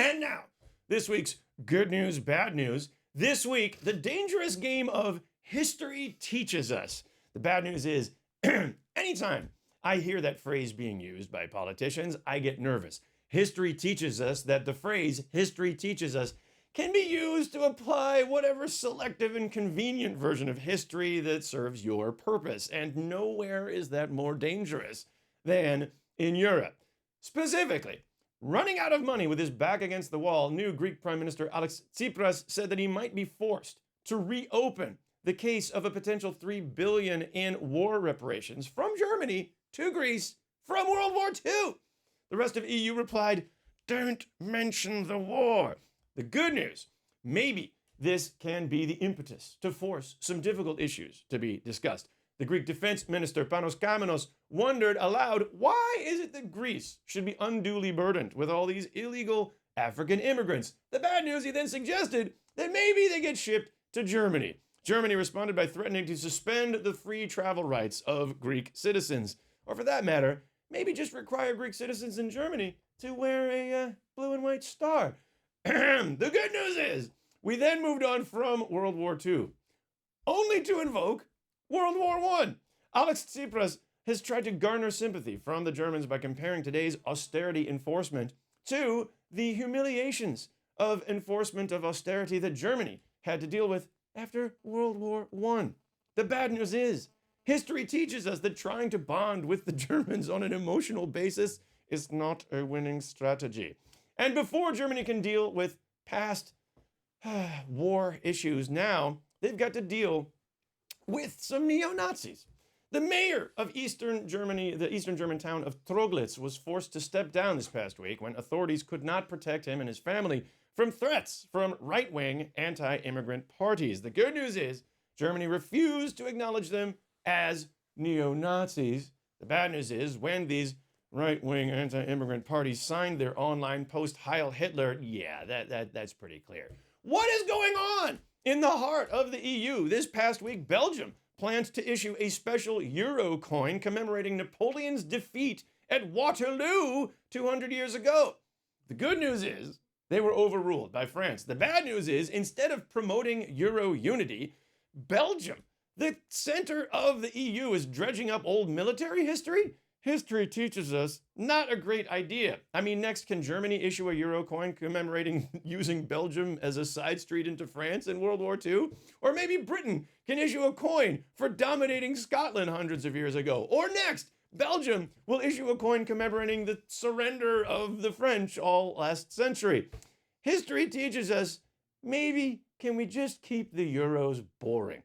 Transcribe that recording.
And now, this week's good news, bad news. This week, the dangerous game of history teaches us. The bad news is, anytime I hear that phrase being used by politicians, I get nervous. History teaches us that the phrase history teaches us can be used to apply whatever selective and convenient version of history that serves your purpose. And nowhere is that more dangerous than in Europe. Specifically, running out of money with his back against the wall, new Greek Prime Minister Alexis Tsipras said that he might be forced to reopen the case of a potential $3 billion in war reparations from Germany to Greece from World War II. The rest of EU replied, "Don't mention the war." The good news, maybe this can be the impetus to force some difficult issues to be discussed. The Greek Defense Minister Panos Kamenos wondered aloud, why is it that Greece should be unduly burdened with all these illegal African immigrants? The bad news, he then suggested that maybe they get shipped to Germany. Germany responded by threatening to suspend the free travel rights of Greek citizens. Or for that matter, maybe just require Greek citizens in Germany to wear a blue and white star. The good news is, we then moved on from World War II, only to invoke World War I. Alexis Tsipras has tried to garner sympathy from the Germans by comparing today's austerity enforcement to the humiliations of enforcement of austerity that Germany had to deal with after World War I. The bad news is, history teaches us that trying to bond with the Germans on an emotional basis is not a winning strategy. And before Germany can deal with past war issues, now they've got to deal with some neo-Nazis. The mayor of Eastern Germany, the Eastern German town of Troglitz, was forced to step down this past week when authorities could not protect him and his family from threats from right-wing anti-immigrant parties. The good news is Germany refused to acknowledge them as neo-Nazis. The bad news is when these right-wing anti-immigrant parties signed their online post Heil Hitler, yeah, that's pretty clear. What is going on in the heart of the EU? This past week, Belgium plans to issue a special euro coin commemorating Napoleon's defeat at Waterloo 200 years ago. The good news is they were overruled by France. The bad news is, instead of promoting euro unity, Belgium, the center of the EU, is dredging up old military history. History teaches us not a great idea. I mean, next, can Germany issue a euro coin commemorating using Belgium as a side street into France in World War II? Or maybe Britain can issue a coin for dominating Scotland hundreds of years ago. Or next, Belgium will issue a coin commemorating the surrender of the French all last century. History teaches us, maybe can we just keep the euros boring?